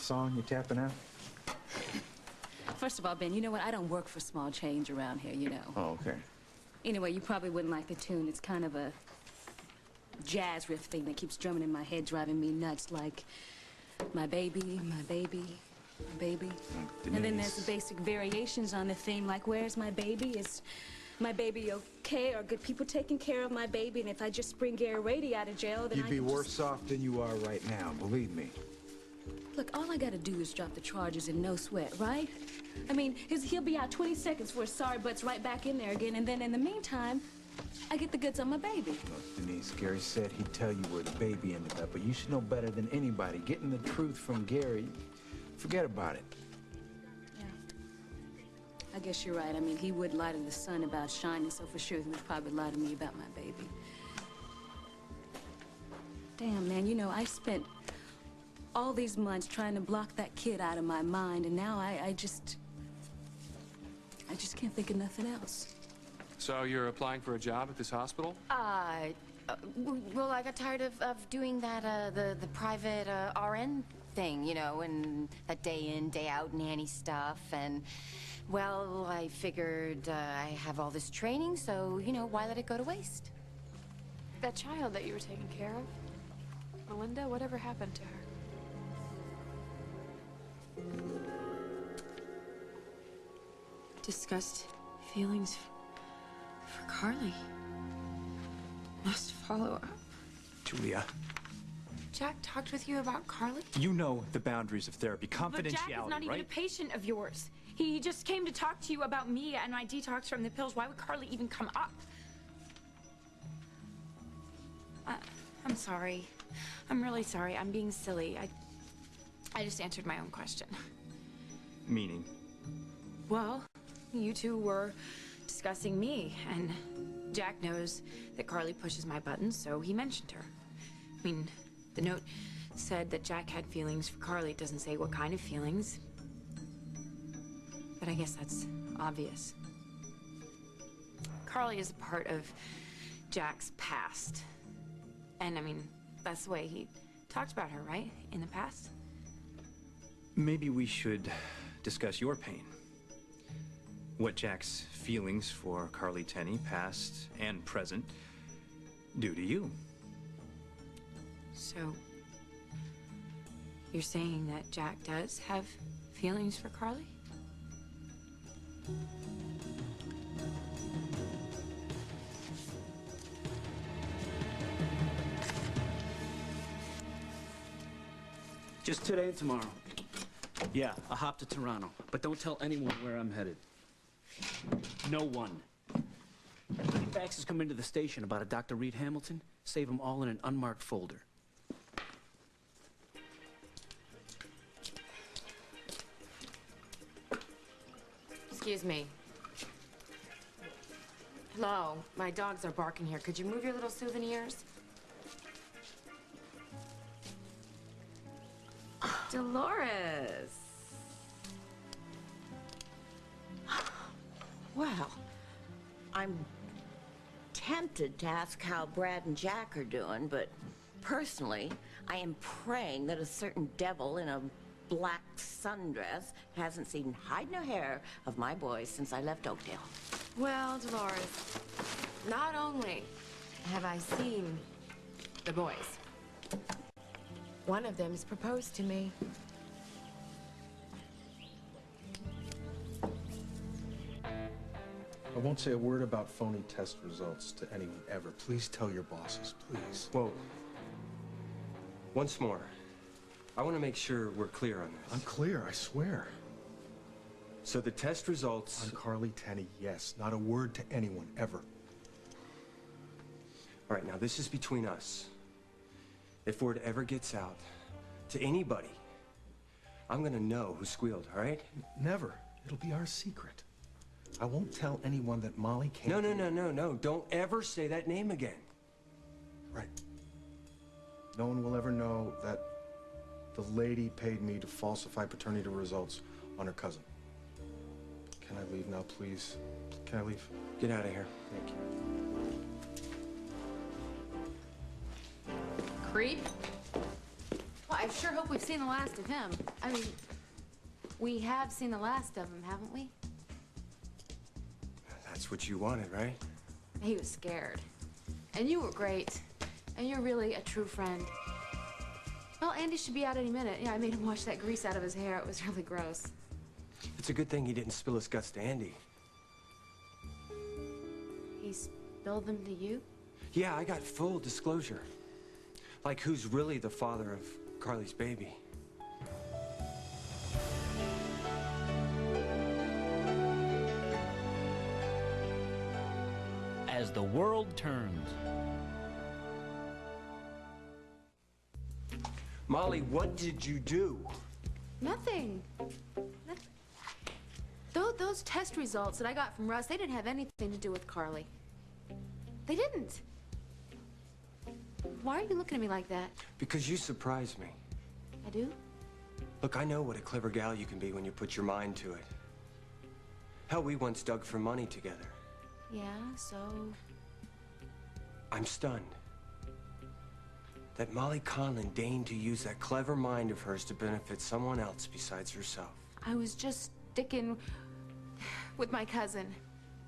song you're tapping out? First of all, Ben, you know what? I don't work for small change around here, you know. Oh, okay. Anyway, you probably wouldn't like the tune. It's kind of a jazz riff thing that keeps drumming in my head, driving me nuts, like my baby, my baby, my baby. Denise. And then there's the basic variations on the theme, like where's my baby? Is my baby okay? Are good people taking care of my baby? And if I just bring Gary Rady out of jail, then You'd be worse off than you are right now, believe me. Look, all I gotta do is drop the charges and no sweat, right? I mean, he'll be out 20 seconds for his sorry butts right back in there again, and then in the meantime, I get the goods on my baby. Look, Denise, Gary said he'd tell you where the baby ended up, but you should know better than anybody. Getting the truth from Gary, forget about it. Yeah. I guess you're right. I mean, he would lie to the sun about shining, so for sure he would probably lie to me about my baby. Damn, man, you know, I spent all these months trying to block that kid out of my mind, and now I just can't think of nothing else. So you're applying for a job at this hospital? Well, I got tired of doing that, the private RN thing, you know, and that day in, day out nanny stuff, and, well, I figured I have all this training, so, you know, why let it go to waste? That child that you were taking care of, Melinda, whatever happened to her? Discussed feelings for Carly. Must follow up. Julia, Jack talked with you about Carly? you know the boundaries of therapy, confidentiality, But Jack is not even right? a patient of yours. He just came to talk to you about me and my detox from the pills. Why would Carly even come up? I'm sorry. I'm really sorry. I'm being silly. I just answered my own question. Meaning? Well, you two were discussing me, and Jack knows that Carly pushes my buttons, so he mentioned her. I mean, the note said that Jack had feelings for Carly. It doesn't say what kind of feelings. But I guess that's obvious. Carly is a part of Jack's past. And, I mean, that's the way he talked about her, right? In the past? Maybe we should discuss your pain. What Jack's feelings for Carly Tenney, past and present, do to you. So, you're saying that Jack does have feelings for Carly? Just today and tomorrow. Yeah, I hop to Toronto, but don't tell anyone where I'm headed. No one. If any faxes come into the station about a Dr. Reed Hamilton, save them all in an unmarked folder. Excuse me. Hello, my dogs are barking here. Could you move your little souvenirs? Dolores. Well, I'm tempted to ask how Brad and Jack are doing, but personally, I am praying that a certain devil in a black sundress hasn't seen hide nor hair of my boys since I left Oakdale. Well, Dolores, not only have I seen the boys, one of them's proposed to me. I won't say a word about phony test results to anyone ever. Please tell your bosses, please. Whoa. Once more. I want to make sure we're clear on this. I'm clear, I swear. So the test results... On Carly Tenney, yes. Not a word to anyone, ever. All right, now this is between us. If word ever gets out to anybody, I'm gonna know who squealed, all right? Never. It'll be our secret. I won't tell anyone that Molly came. No. Don't ever say that name again. Right. No one will ever know that the lady paid me to falsify paternity results on her cousin. Can I leave now, please? Can I leave? Get out of here. Thank you. Creep? Well, I sure hope hope we've seen the last of him. I mean, we have seen the last of him, haven't we? That's what you wanted, right? He was scared. And you were great. And you're really a true friend. Well, Andy should be out any minute. Yeah, I made him wash that grease out of his hair. It was really gross. It's a good thing he didn't spill his guts to Andy. He spilled them to you? Yeah, I got full disclosure. Like who's really the father of Carly's baby. As the world turns. Molly, what did you do? Nothing. Those test results that I got from Russ, they didn't have anything to do with Carly. They didn't. Why are you looking at me like that? Because you surprised me. I do? Look, I know what a clever gal you can be when you put your mind to it. Hell, we once dug for money together. Yeah, so... I'm stunned that Molly Conlon deigned to use that clever mind of hers to benefit someone else besides herself. I was just sticking with my cousin.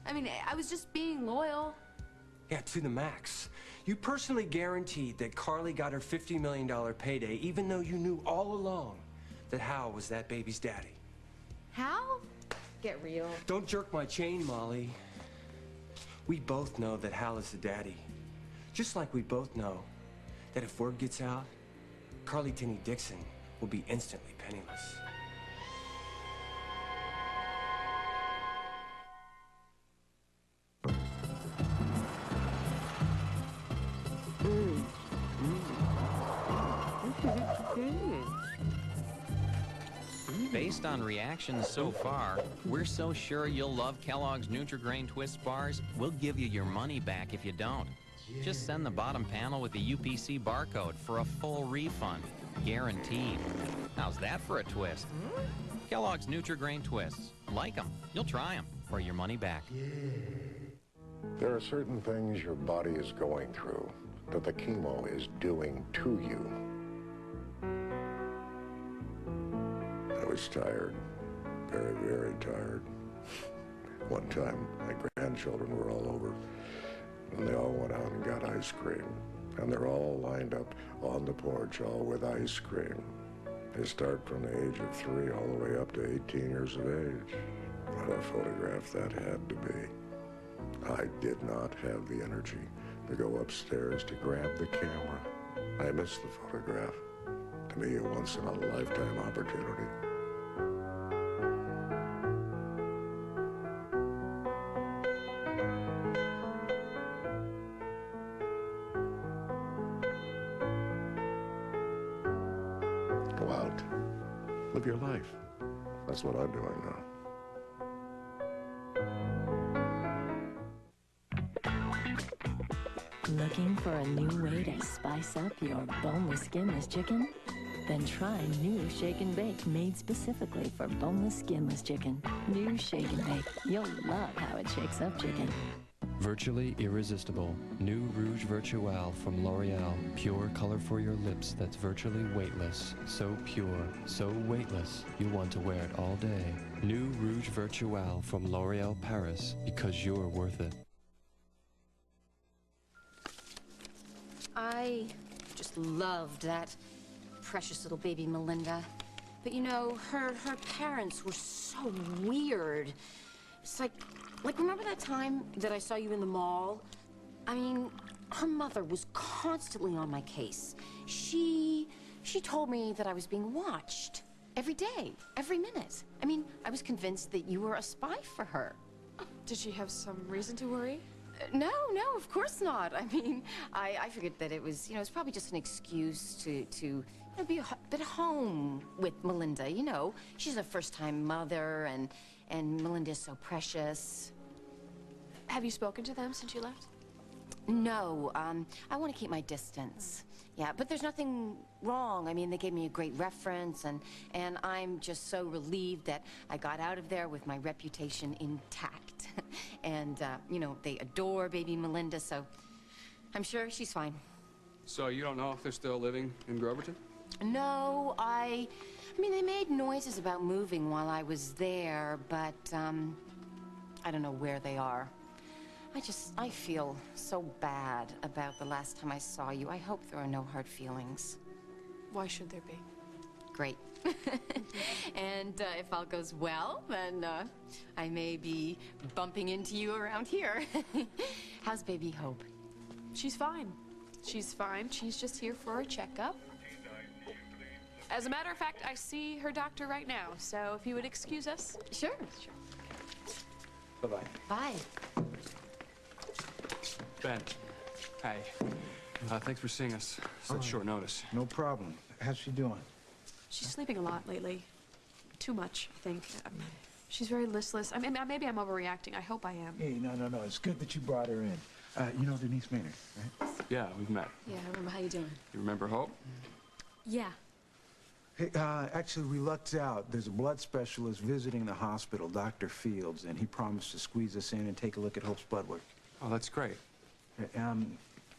I mean, I was just being loyal. Yeah, to the max. You personally guaranteed that Carly got her $50 million payday, even though you knew all along that Hal was that baby's daddy. Hal? Get real. Don't jerk my chain, Molly. We both know that Hal is the daddy. Just like we both know that if word gets out, Carly Tinney Dixon will be instantly penniless. Based on reactions so far, we're so sure you'll love Kellogg's Nutri-Grain Twist bars, we'll give you your money back if you don't. Just send the bottom panel with the UPC barcode for a full refund. Guaranteed. How's that for a twist? Kellogg's Nutri-Grain Twists. Like them. You'll try them for your money back. There are certain things your body is going through that the chemo is doing to you. I was tired. Very, very tired. One time, my grandchildren were all over, and they all went out and got ice cream. And they're all lined up on the porch, all with ice cream. They start from the age of 3 all the way up to 18 years of age. What a photograph that had to be. I did not have the energy to go upstairs to grab the camera. I missed the photograph. To me, a once-in-a-lifetime opportunity. Go out. Live your life. That's what I'm doing now. Looking for a new way to spice up your boneless, skinless chicken? Then try new Shake and Bake, made specifically for boneless, skinless chicken. New Shake and Bake. You'll love how it shakes up chicken. Virtually irresistible. New Rouge Virtual from L'Oreal. Pure color for your lips that's virtually weightless. So pure, so weightless, you want to wear it all day. New Rouge Virtual from L'Oreal Paris, because you're worth it. I just loved that precious little baby Melinda. But you know, her parents were so weird. It's like remember that time that I saw you in the mall? I mean, her mother was constantly on my case. She told me that I was being watched every day, every minute. I mean, I was convinced that you were a spy for her. Did she have some reason to worry? No, of course not. I mean, I figured that it was, it's probably just an excuse to be a bit home with Melinda, She's a first-time mother, and Melinda's so precious. Have you spoken to them since you left? No, I want to keep my distance. Yeah, but there's nothing wrong. I mean, they gave me a great reference, and I'm just so relieved that I got out of there with my reputation intact. And, they adore baby Melinda, so I'm sure she's fine. So you don't know if they're still living in Groverton? No, I mean, they made noises about moving while I was there, but, I don't know where they are. I feel so bad about the last time I saw you. I hope there are no hard feelings. Why should there be? Great. And if all goes well, then I may be bumping into you around here. How's baby Hope? She's fine. She's fine. She's just here for a checkup. As a matter of fact, I see her doctor right now, so if you would excuse us. Sure. Bye-bye. Bye. Ben. Hey. Thanks for seeing us. Such short notice. No problem. How's she doing? She's sleeping a lot lately. Too much, I think. She's very listless. I mean, maybe I'm overreacting. I hope I am. Hey, no. It's good that you brought her in. You know Denise Maynard, right? Yeah, we've met. Yeah, I remember. How you doing? You remember Hope? Yeah. Hey, actually, we lucked out. There's a blood specialist visiting the hospital, Dr. Fields, and he promised to squeeze us in and take a look at Hope's blood work. Oh, that's great.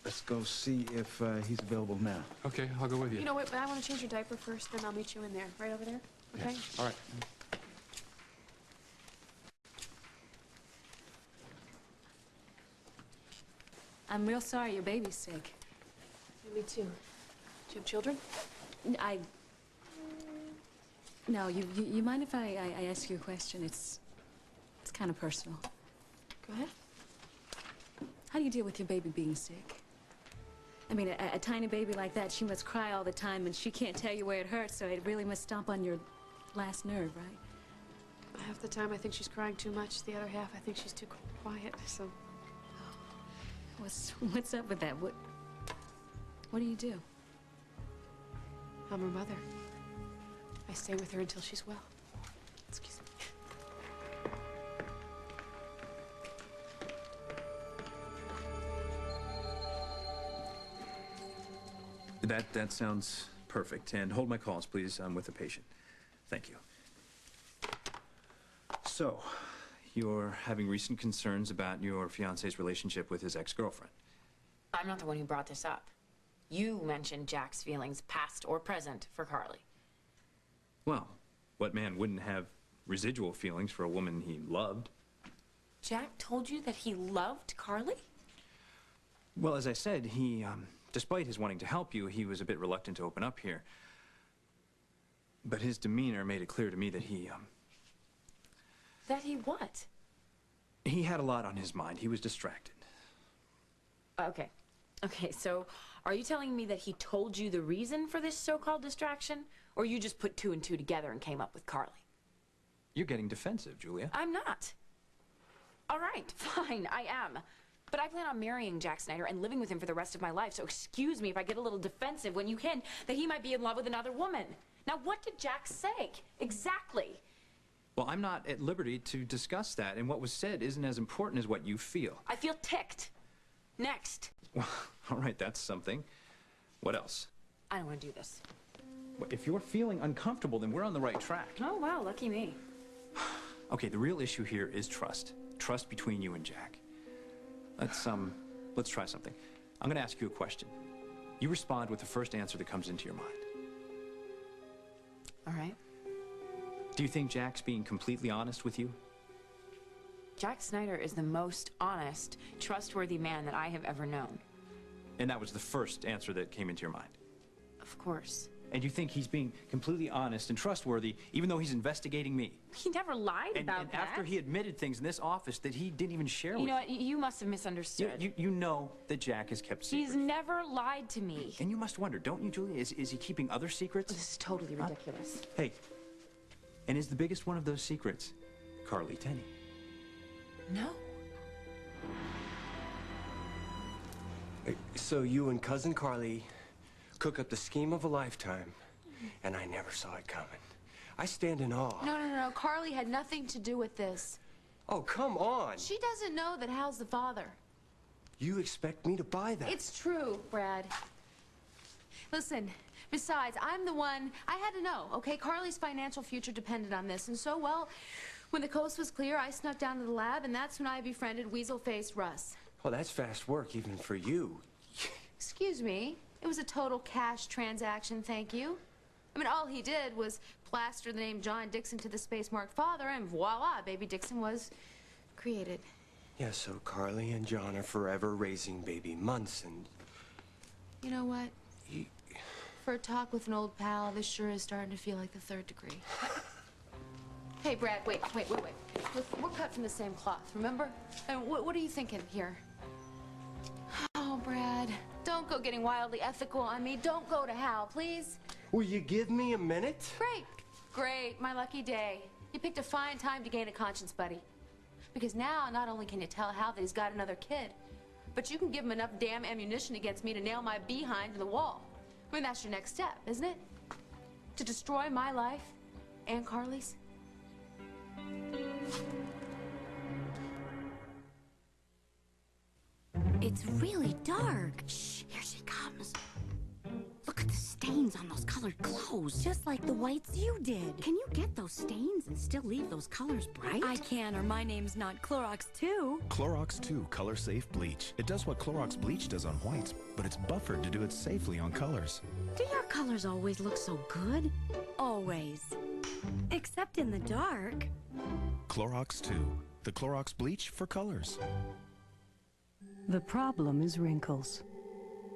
Let's go see if he's available now. Okay, I'll go with you. You know what? I want to change your diaper first, then I'll meet you in there. Right over there? Okay? Yeah. All right. I'm real sorry your baby's sick. Me too. Do you have children? No, you mind if I ask you a question? It's kind of personal. Go ahead. How do you deal with your baby being sick? I mean, a tiny baby like that, she must cry all the time, and she can't tell you where it hurts, so it really must stomp on your last nerve, right? Half the time I think she's crying too much. The other half I think she's too quiet, so... What's up with that? What do you do? I'm her mother. I stay with her until she's well. Excuse me. That sounds perfect. And hold my calls, please. I'm with a patient. Thank you. So, you're having recent concerns about your fiancé's relationship with his ex-girlfriend. I'm not the one who brought this up. You mentioned Jack's feelings, past or present, for Carly. Well, what man wouldn't have residual feelings for a woman he loved? Jack told you that he loved Carly? Well, as I said, he, despite his wanting to help you, he was a bit reluctant to open up here. But his demeanor made it clear to me that he, That he what? he had a lot on his mind. He was distracted. Okay. Okay, so are you telling me that he told you the reason for this so-called distraction? Or you just put two and two together and came up with Carly? You're getting defensive, Julia. I'm not. All right, fine, I am. But I plan on marrying Jack Snyder and living with him for the rest of my life, so excuse me if I get a little defensive when you hint that he might be in love with another woman. Now, what did Jack say? Exactly. Well, I'm not at liberty to discuss that, and what was said isn't as important as what you feel. I feel ticked. Next. Well, all right, that's something. What else? I don't want to do this. Well, if you're feeling uncomfortable, then we're on the right track. Oh, wow, lucky me. Okay, the real issue here is trust. Trust between you and Jack. Let's try something. I'm going to ask you a question. You respond with the first answer that comes into your mind. All right. Do you think Jack's being completely honest with you? Jack Snyder is the most honest, trustworthy man that I have ever known. And that was the first answer that came into your mind? Of course. And you think he's being completely honest and trustworthy, even though he's investigating me? He never lied about that. After he admitted things in this office that he didn't even share with you. You know what? You must have misunderstood. You know that Jack has kept secrets. He's never lied to me. And you must wonder, don't you, Julia? Is he keeping other secrets? This is totally ridiculous. Hey, and is the biggest one of those secrets Carly Tenney? No. So you and Cousin Carly cook up the scheme of a lifetime, and I never saw it coming. I stand in awe. No. Carly had nothing to do with this. Oh, come on. She doesn't know that Hal's the father. You expect me to buy that? It's true, Brad. Listen, besides, I'm the one, I had to know, okay? Carly's financial future depended on this, and so, well, when the coast was clear, I snuck down to the lab, and that's when I befriended weasel-faced Russ. Well, that's fast work, even for you. Excuse me. It was a total cash transaction, thank you. I mean, all he did was plaster the name John Dixon to the space-marked father, and voila, baby Dixon was created. Yeah, so Carly and John are forever raising baby months and... You know what? For a talk with an old pal, this sure is starting to feel like the third degree. Hey, Brad, wait. We're cut from the same cloth, remember? And what are you thinking here? Oh, Brad, don't go getting wildly ethical on me. Don't go to Hal, please. Will you give me a minute? Great, my lucky day. You picked a fine time to gain a conscience, buddy. Because now, not only can you tell Hal that he's got another kid, but you can give him enough damn ammunition against me to nail my behind to the wall. I mean, that's your next step, isn't it? To destroy my life and Carly's. It's really dark. Shh, here she comes. Look at the stains on those colored clothes. Just like the whites you did. Can you get those stains and still leave those colors bright? I can, or my name's not Clorox 2. Clorox 2 Color Safe Bleach. It does what Clorox Bleach does on whites, but it's buffered to do it safely on colors. Do your colors always look so good? Always. Except in the dark. Clorox 2. The Clorox Bleach for colors. The problem is wrinkles.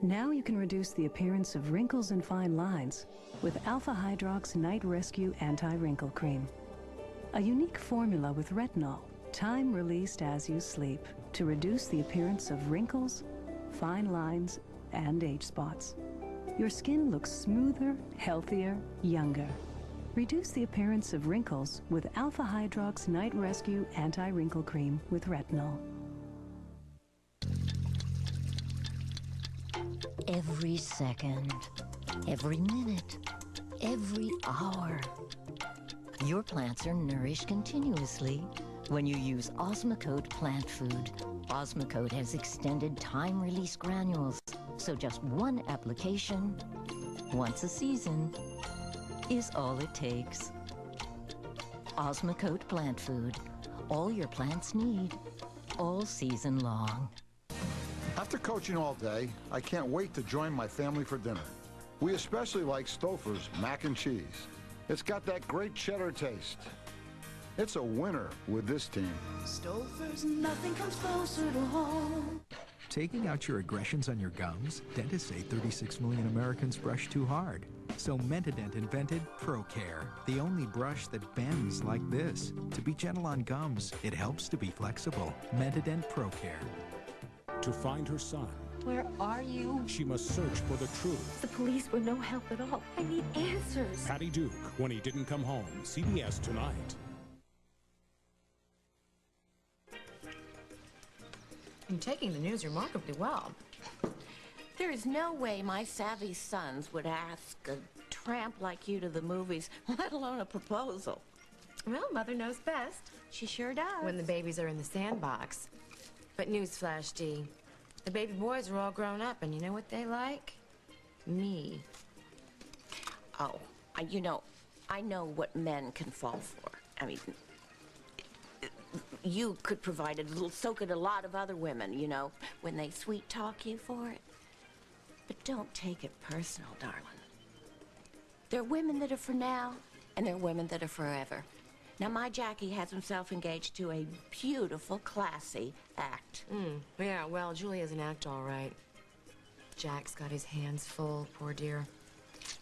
Now you can reduce the appearance of wrinkles and fine lines with Alpha Hydrox Night Rescue Anti-Wrinkle Cream. A unique formula with retinol, time released as you sleep, to reduce the appearance of wrinkles, fine lines, and age spots. Your skin looks smoother, healthier, younger. Reduce the appearance of wrinkles with Alpha Hydrox Night Rescue Anti-Wrinkle Cream with retinol. Every second, every minute, every hour. Your plants are nourished continuously when you use Osmocote plant food. Osmocote has extended time-release granules, so just one application, once a season, is all it takes. Osmocote plant food. All your plants need, all season long. After coaching all day, I can't wait to join my family for dinner. We especially like Stouffer's mac and cheese. It's got that great cheddar taste. It's a winner with this team. Stouffer's, nothing comes closer to home. Taking out your aggressions on your gums? Dentists say 36 million Americans brush too hard. So Mentadent invented ProCare, the only brush that bends like this. To be gentle on gums, it helps to be flexible. Mentadent ProCare. To find her son, Where are you? she must search for the truth. The police were no help at all. I need answers. Patty Duke, When He Didn't Come Home, CBS tonight. You're taking the news remarkably well. There is no way my savvy sons would ask a tramp like you to the movies, let alone a proposal. Well, Mother knows best. She sure does. When the babies are in the sandbox. But newsflash, Dee. The baby boys are all grown up, and you know what they like? Me. Oh, you know, I know what men can fall for. I mean, you could provide it, so could a lot of other women, you know, when they sweet talk you for it. But don't take it personal, darling. There are women that are for now, and there are women that are forever. Now, my Jackie has himself engaged to a beautiful, classy act. Yeah, well, Julia's an act, all right. Jack's got his hands full, poor dear.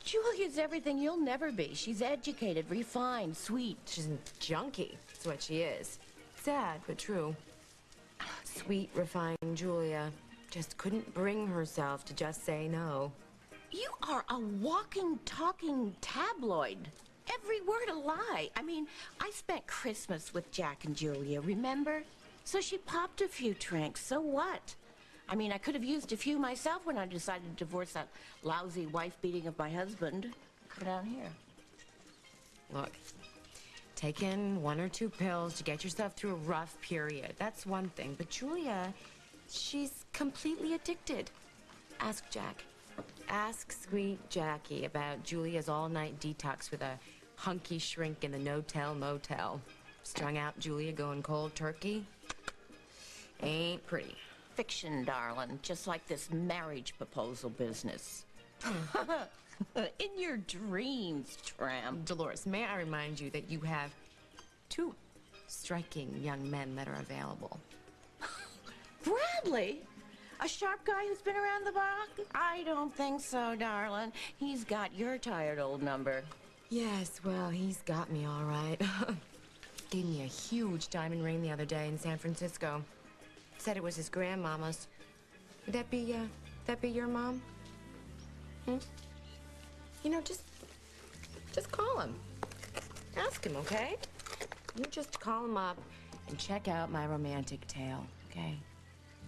Julia's everything you'll never be. She's educated, refined, sweet. She's a junkie. That's what she is. Sad, but true. Sweet, refined Julia just couldn't bring herself to just say no. You are a walking, talking tabloid. Every word a lie. I mean, I spent Christmas with Jack and Julia, remember? So she popped a few drinks, so what? I mean, I could have used a few myself when I decided to divorce that lousy wife-beating of my husband. Come down here. Look, take in 1 or 2 pills to get yourself through a rough period. That's one thing. But Julia, she's completely addicted. Ask Jack. Ask sweet Jackie about Julia's all-night detox with a hunky shrink in the no-tell motel. Strung out Julia going cold turkey. Ain't pretty. Fiction, darling, just like this marriage proposal business. In your dreams, tramp. Dolores, may I remind you that you have 2 striking young men that are available. Bradley? A sharp guy who's been around the block? I don't think so, darling. He's got your tired old number. Yes, well, he's got me all right. Gave me a huge diamond ring the other day in San Francisco. Said it was his grandmama's. Would that be your mom? Hmm? You know, just call him. Ask him, okay? You just call him up and check out my romantic tale, okay?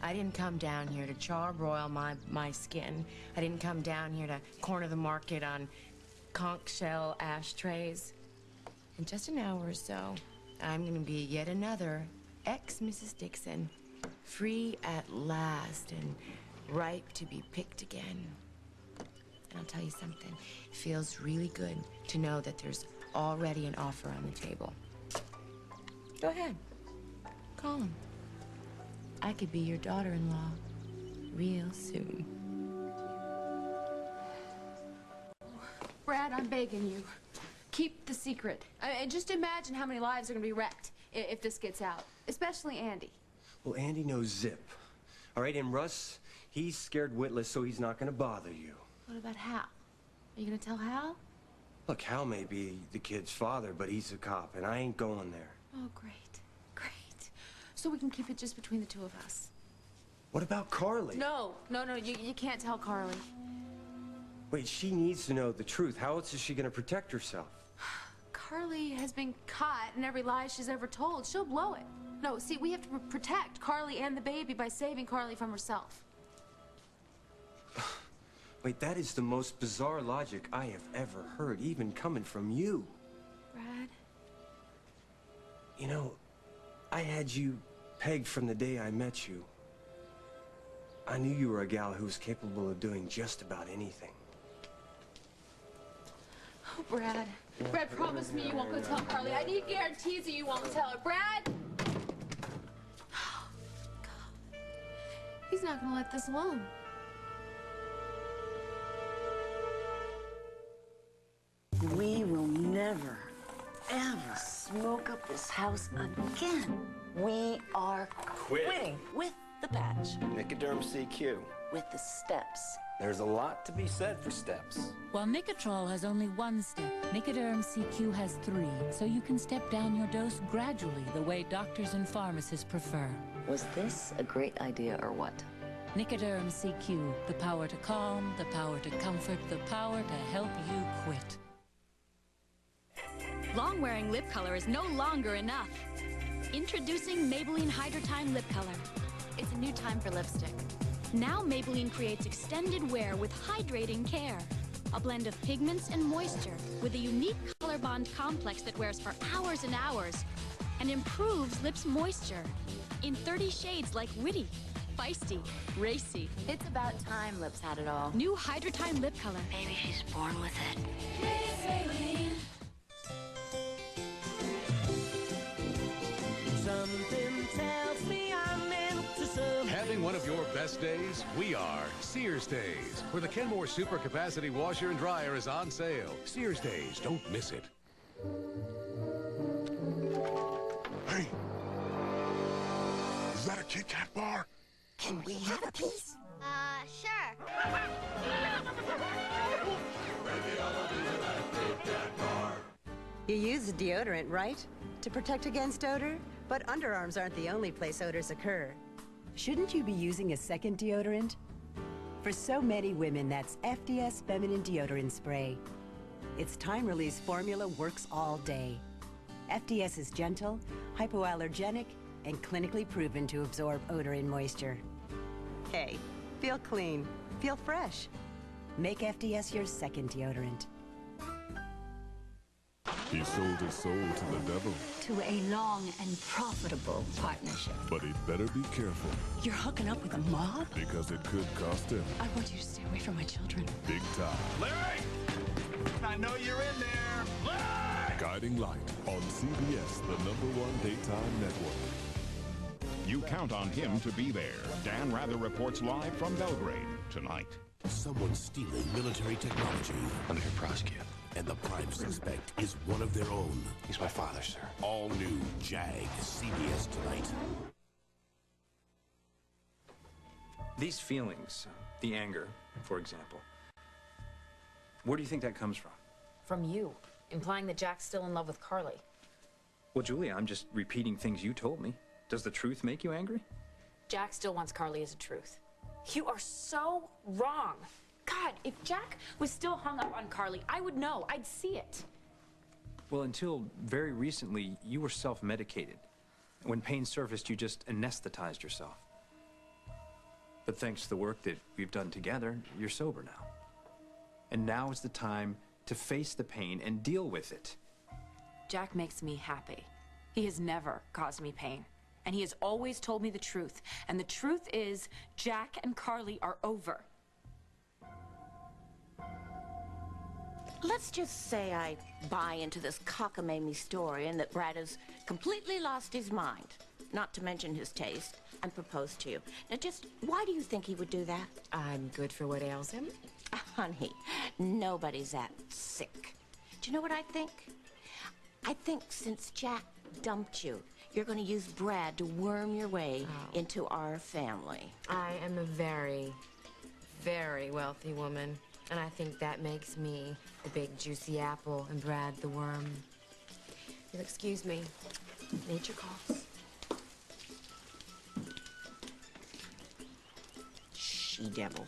I didn't come down here to charbroil my skin. I didn't come down here to corner the market on conch shell ashtrays. In just an hour or so, I'm gonna be yet another ex-Mrs. Dixon, free at last and ripe to be picked again. And I'll tell you something, it feels really good to know that there's already an offer on the table. Go ahead, call him. I could be your daughter-in-law real soon. Brad, I'm begging you. Keep the secret. And just imagine how many lives are going to be wrecked if this gets out. Especially Andy. Well, Andy knows Zip. All right, and Russ, he's scared witless, so he's not gonna bother you. What about Hal? Are you going to tell Hal? Look, Hal may be the kid's father, but he's a cop, and I ain't going there. Oh, great. Great. So we can keep it just between the 2 of us. What about Carly? No, you can't tell Carly. Wait, she needs to know the truth. How else is she gonna protect herself? Carly has been caught in every lie she's ever told. She'll blow it. No, see, we have to protect Carly and the baby by saving Carly from herself. Wait, that is the most bizarre logic I have ever heard, even coming from you. Brad? You know, I had you pegged from the day I met you. I knew you were a gal who was capable of doing just about anything. Oh, Brad. Brad, promise me you won't go tell Carly. I need guarantees that you won't tell her. Brad! Oh, God. He's not gonna let this alone. We will never, ever smoke up this house again. We are quitting with the patch. Nicoderm CQ. With the steps. There's a lot to be said for steps. While Nicotrol has only 1 step, Nicoderm CQ has 3, so you can step down your dose gradually the way doctors and pharmacists prefer. Was this a great idea or what? Nicoderm CQ, the power to calm, the power to comfort, the power to help you quit. Long-wearing lip color is no longer enough. Introducing Maybelline Hydra Time Lip Color. It's a new time for lipstick. Now Maybelline creates extended wear with hydrating care. A blend of pigments and moisture with a unique color bond complex that wears for hours and hours and improves lips moisture in 30 shades like witty, feisty, racy. It's about time Lips had it all. New Hydra Time Lip Color. Maybe she's born with it. Maybelline. Something tells me I'm meant to serve. Having one of your best days? We are Sears Days, where the Kenmore Super Capacity Washer and Dryer is on sale. Sears Days, don't miss it. Hey, is that a Kit Kat bar? Can we have a piece? Sure. You use a deodorant, right? To protect against odor? But underarms aren't the only place odors occur. Shouldn't you be using a second deodorant? For so many women, that's FDS Feminine Deodorant Spray. Its time-release formula works all day. FDS is gentle, hypoallergenic, and clinically proven to absorb odor and moisture. Hey, feel clean, feel fresh. Make FDS your second deodorant. He sold his soul to the devil. To a long and profitable partnership. But he'd better be careful. You're hooking up with a mob? Because it could cost him. I want you to stay away from my children. Big time. Larry! I know you're in there. Larry! Guiding Light on CBS, the #1 daytime network. You count on him to be there. Dan Rather reports live from Belgrade tonight. Someone's stealing military technology. I'm here to prosecute. And the prime suspect is one of their own. He's my father, sir. All new Jag, CBS tonight. These feelings, the anger, for example, where do you think that comes from? From you, implying that Jack's still in love with Carly. Well, Julia, I'm just repeating things you told me. Does the truth make you angry? Jack still wants Carly as a truth. You are so wrong. God, if Jack was still hung up on Carly, I would know. I'd see it. Well, until very recently, you were self-medicated. When pain surfaced, you just anesthetized yourself. But thanks to the work that we've done together, you're sober now. And now is the time to face the pain and deal with it. Jack makes me happy. He has never caused me pain. And he has always told me the truth. And the truth is, Jack and Carly are over. Let's just say I buy into this cockamamie story and that Brad has completely lost his mind, not to mention his taste, and proposed to you. Now just, why do you think he would do that? I'm good for what ails him. Honey, nobody's that sick. Do you know what I think? I think since Jack dumped you, you're going to use Brad to worm your way into our family. I am a very, very wealthy woman, and I think that makes me the big juicy apple and Brad the worm. You'll excuse me. Nature calls. She-devil.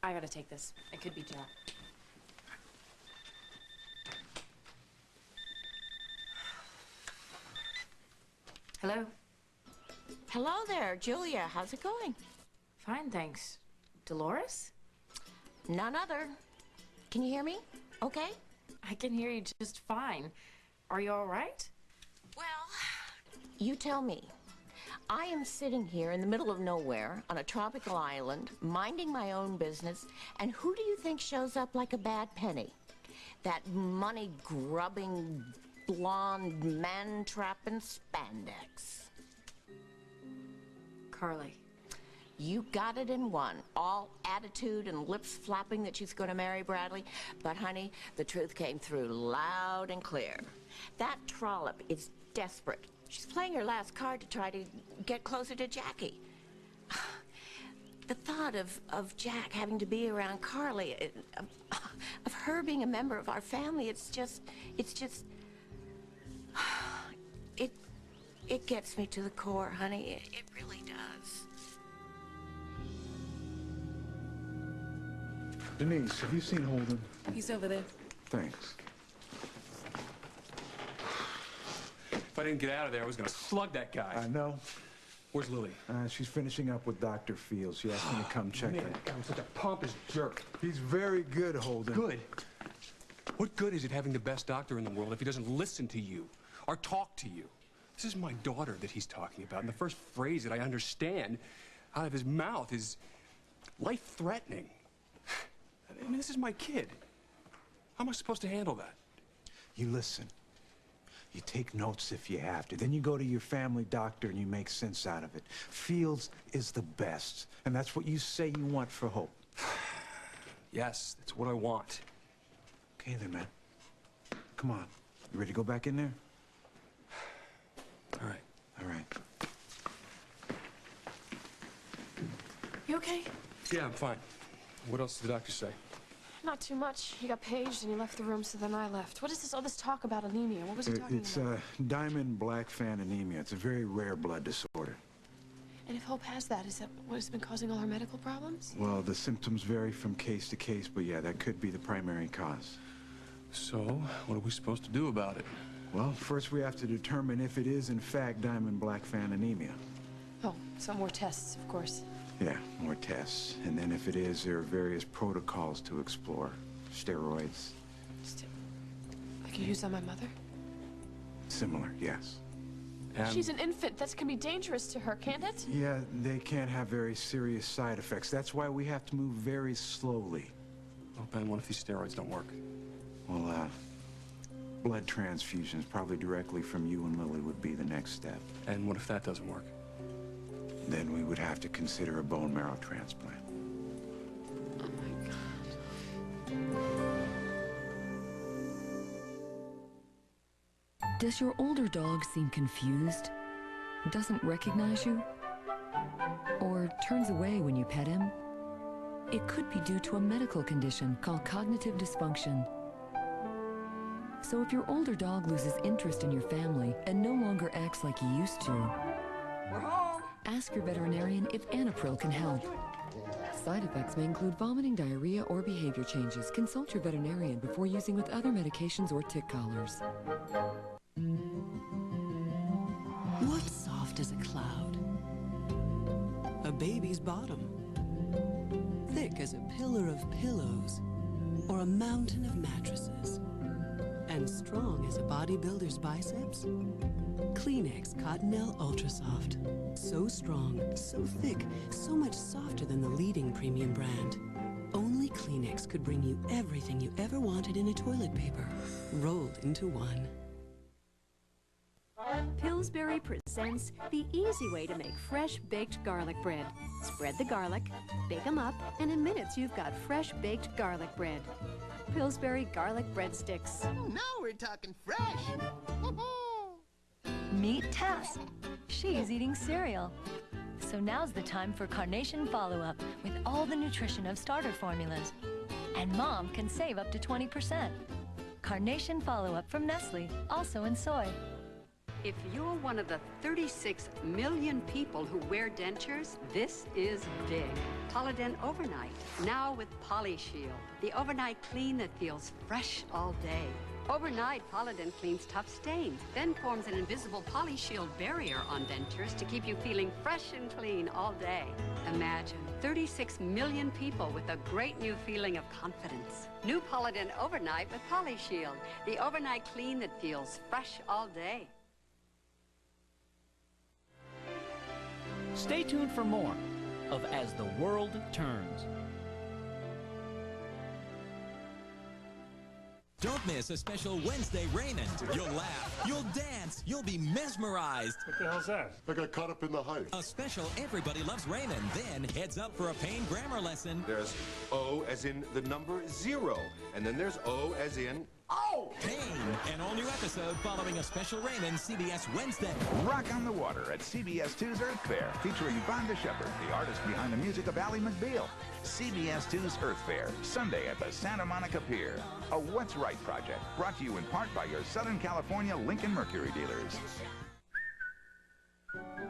I gotta take this. It could be Jack. Hello? Hello there, Julia. How's it going? Fine, thanks. Dolores? None other. Can you hear me? Okay? I can hear you just fine. Are you all right? Well, you tell me. I am sitting here in the middle of nowhere on a tropical island, minding my own business, and who do you think shows up like a bad penny? That money-grubbing, blonde man-trapping spandex. Carly. You got it in one. All attitude and lips flapping that she's going to marry Bradley. But, honey, the truth came through loud and clear. That trollop is desperate. She's playing her last card to try to get closer to Jackie. The thought of Jack having to be around Carly, of her being a member of our family, it gets me to the core, honey. It really does. Denise, have you seen Holden? He's over there. Thanks. If I didn't get out of there, I was gonna slug that guy. I know. Where's Lily? She's finishing up with Dr. Fields. She asked me to come check Man, her. that guy was such a pompous jerk. He's very good, Holden. Good? What good is it having the best doctor in the world if he doesn't listen to you or talk to you? This is my daughter that he's talking about, and the first phrase that I understand out of his mouth is life-threatening. I mean, this is my kid. How am I supposed to handle that? You listen. You take notes if you have to. Then you go to your family doctor and you make sense out of it. Fields is the best. And that's what you say you want for Hope. Yes, that's what I want. Okay then, man. Come on. You ready to go back in there? All right. All right. You okay? Yeah, I'm fine. What else did the doctor say? Not too much. He got paged and he left the room, so then I left. What is this, all this talk about anemia? What was he talking about? It's diamond black fan anemia. It's a very rare blood disorder. And if Hope has that, is that what has been causing all her medical problems? Well, the symptoms vary from case to case, but yeah, that could be the primary cause. So, what are we supposed to do about it? Well, first we have to determine if it is in fact diamond black fan anemia. Oh, some more tests, of course. Yeah, more tests. And then if it is, there are various protocols to explore. Steroids. Like you used on my mother? Similar, yes. She's an infant. That can be dangerous to her, can't it? Yeah, they can't have very serious side effects. That's why we have to move very slowly. Oh, Ben, what if these steroids don't work? Well, blood transfusions, probably directly from you and Lily, would be the next step. And what if that doesn't work? Then we would have to consider a bone marrow transplant. Oh, my God. Does your older dog seem confused? Doesn't recognize you? Or turns away when you pet him? It could be due to a medical condition called cognitive dysfunction. So if your older dog loses interest in your family and no longer acts like he used to, We're home. ask your veterinarian if Anapril can help. Side effects may include vomiting, diarrhea, or behavior changes. Consult your veterinarian before using with other medications or tick collars. What's soft as a cloud? A baby's bottom. Thick as a pillar of pillows, or a mountain of mattresses. And strong as a bodybuilder's biceps? Kleenex Cottonelle Ultra Soft. So strong, so thick, so much softer than the leading premium brand. Only Kleenex could bring you everything you ever wanted in a toilet paper, rolled into one. Pillsbury presents the easy way to make fresh baked garlic bread. Spread the garlic, bake them up, and in minutes you've got fresh baked garlic bread. Pillsbury garlic breadsticks. Now we're talking fresh. Meet Tess. She's eating cereal. So now's the time for Carnation Follow-Up with all the nutrition of starter formulas. And Mom can save up to 20%. Carnation Follow-Up from Nestle, also in soy. If you're one of the 36 million people who wear dentures, this is big. Polident Overnight, now with PolyShield, the overnight clean that feels fresh all day. Overnight, Polident cleans tough stains, then forms an invisible PolyShield barrier on dentures to keep you feeling fresh and clean all day. Imagine 36 million people with a great new feeling of confidence. New Polident Overnight with PolyShield, the overnight clean that feels fresh all day. Stay tuned for more of As the World Turns. Don't miss a special Wednesday Raymond. You'll laugh, you'll dance, you'll be mesmerized. What the hell's that? I got caught up in the hype. A special Everybody Loves Raymond. Then heads up for a Payne grammar lesson. There's O as in the number 0. And then there's O as in Oh! Payne, an all-new episode following a special Raymond CBS Wednesday. Rock on the Water at CBS 2's Earth Fair, featuring Vonda Shepard, the artist behind the music of Ally McBeal. CBS 2's Earth Fair, Sunday at the Santa Monica Pier. A What's Right project, brought to you in part by your Southern California Lincoln Mercury dealers.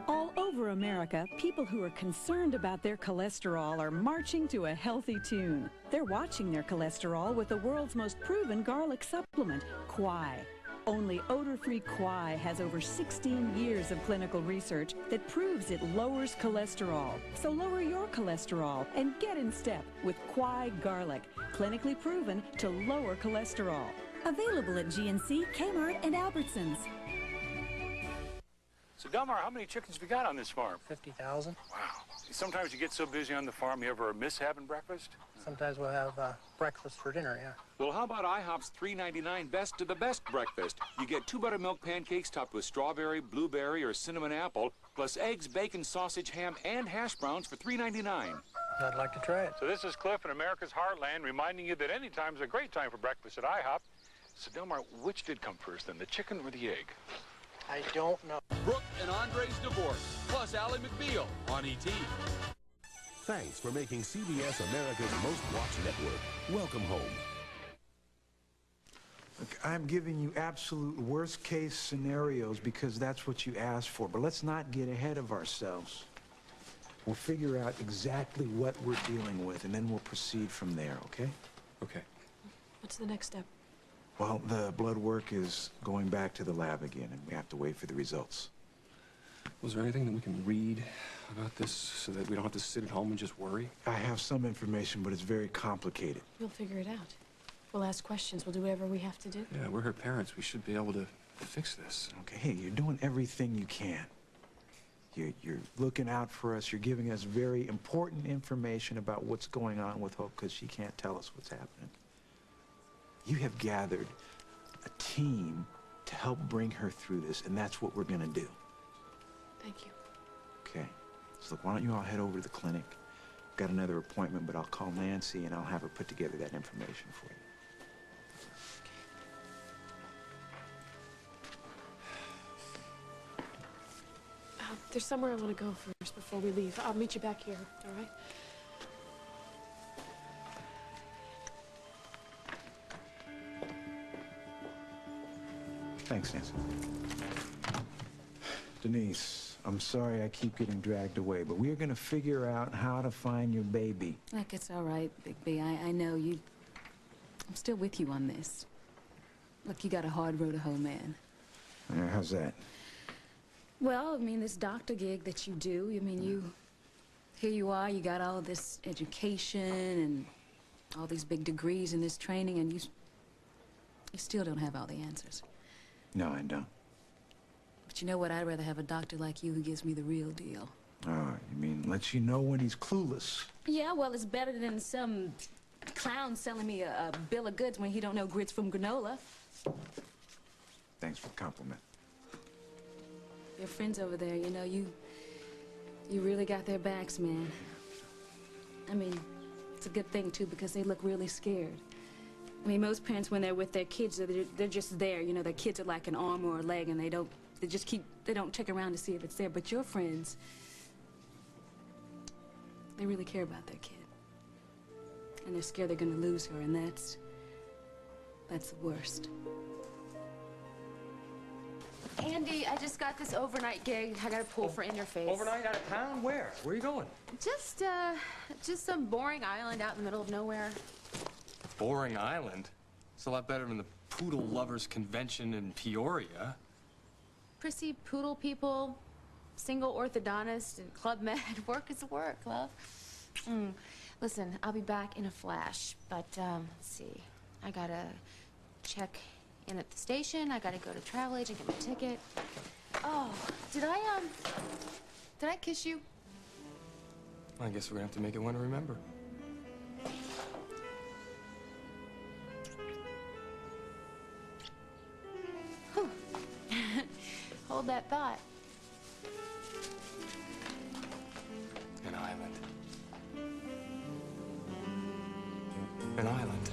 All over America, people who are concerned about their cholesterol are marching to a healthy tune. They're watching their cholesterol with the world's most proven garlic supplement, Quai. Only odor-free Quai has over 16 years of clinical research that proves it lowers cholesterol. So lower your cholesterol and get in step with Quai Garlic, clinically proven to lower cholesterol. Available at GNC, Kmart, and Albertsons. So, Delmar, how many chickens have you got on this farm? 50,000. Wow. Sometimes you get so busy on the farm, you ever miss having breakfast? Sometimes we'll have breakfast for dinner, yeah. Well, how about IHOP's $3.99 Best of the Best breakfast? You get 2 buttermilk pancakes topped with strawberry, blueberry, or cinnamon apple, plus eggs, bacon, sausage, ham, and hash browns for $3.99. I'd like to try it. So this is Cliff in America's Heartland, reminding you that any time is a great time for breakfast at IHOP. So, Delmar, which did come first, then, the chicken or the egg? I don't know. Brooke and Andre's divorce, plus Ally McBeal on ET. Thanks for making CBS America's most watched network. Welcome home. Look, I'm giving you absolute worst-case scenarios because that's what you asked for. But let's not get ahead of ourselves. We'll figure out exactly what we're dealing with, and then we'll proceed from there, okay? Okay. What's the next step? Well, the blood work is going back to the lab again, and we have to wait for the results. Was there anything that we can read about this so that we don't have to sit at home and just worry? I have some information, but it's very complicated. We'll figure it out. We'll ask questions. We'll do whatever we have to do. Yeah, we're her parents. We should be able to fix this. Okay, hey, you're doing everything you can. You're looking out for us. You're giving us very important information about what's going on with Hope because she can't tell us what's happening. You have gathered a team to help bring her through this, and that's what we're going to do. Thank you. Okay. So look, why don't you all head over to the clinic? Got another appointment, but I'll call Nancy and I'll have her put together that information for you. There's somewhere I want to go first before we leave. I'll meet you back here, all right? Thanks, Nancy. Denise, I'm sorry I keep getting dragged away, but we're gonna figure out how to find your baby. Look, it's all right, Big B. I know you. I'm still with you on this. Look, you got a hard road to hoe, man. Yeah, how's that? Well, I mean, this doctor gig that you do, I mean, here you are, you got all this education and all these big degrees and this training, and you still don't have all the answers. No, I don't. But you know what? I'd rather have a doctor like you who gives me the real deal. Oh, you mean lets you know when he's clueless? Yeah, well, it's better than some clown selling me a bill of goods when he don't know grits from granola. Thanks for the compliment. Your friends over there, you know, you really got their backs, man. I mean, it's a good thing, too, because they look really scared. I mean, most parents, when they're with their kids, they're just there. You know, their kids are like an arm or a leg, and they don't check around to see if it's there. But your friends, they really care about their kid. And they're scared they're gonna lose her, and that's the worst. Andy, I just got this overnight gig. I got a pull for Interface. Overnight out of town? Where? Where are you going? Just some boring island out in the middle of nowhere. Boring Island? It's a lot better than the Poodle Lovers Convention in Peoria. Prissy poodle people, single orthodontist, and Club Med. Work is work, love. Listen, I'll be back in a flash, but, let's see. I gotta check in at the station. I gotta go to travel agent, get my ticket. Oh, did I kiss you? I guess we're gonna have to make it one to remember. Whew. Hold that thought. An island. An island.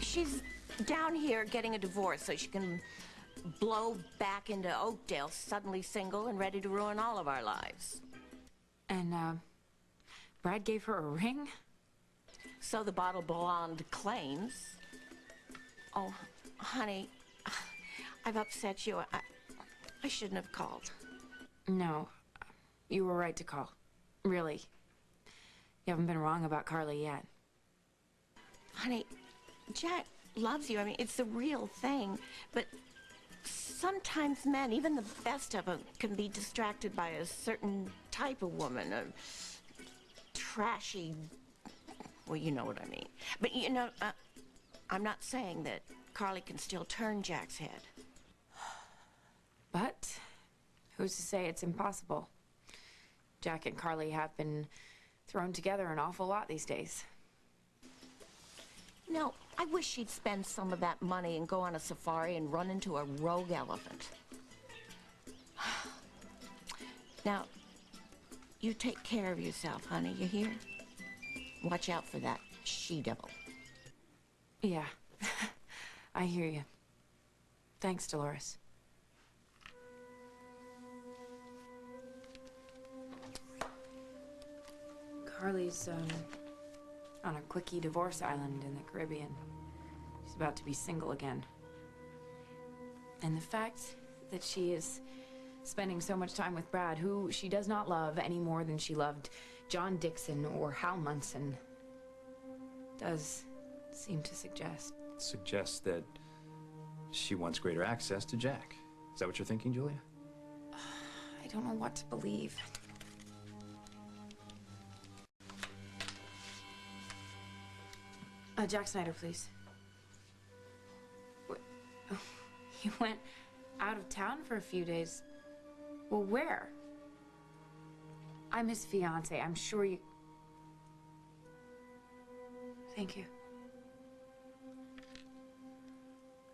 She's down here getting a divorce so she can blow back into Oakdale, suddenly single and ready to ruin all of our lives. And, Brad gave her a ring? So the bottle blonde claims. Oh, honey, I've upset you. I shouldn't have called. No, you were right to call. Really. You haven't been wrong about Carly yet. Honey, Jack loves you. I mean, it's the real thing. But sometimes men, even the best of them, can be distracted by a certain type of woman. A trashy... Well, you know what I mean. But, you know, I'm not saying that Carly can still turn Jack's head. But who's to say it's impossible? Jack and Carly have been thrown together an awful lot these days. No, I wish she'd spend some of that money and go on a safari and run into a rogue elephant. Now, you take care of yourself, honey, you hear? Watch out for that she-devil. Yeah, I hear you. Thanks, Dolores. Carly's, on a quickie divorce island in the Caribbean. She's about to be single again. And the fact that she is spending so much time with Brad, who she does not love any more than she loved John Dixon or Hal Munson, does seem to suggest. Suggests that she wants greater access to Jack. Is that what you're thinking, Julia? I don't know what to believe. Jack Snyder, please. What? Oh, You went out of town for a few days. Well, where? I'm his fiance. I'm sure you... Thank you.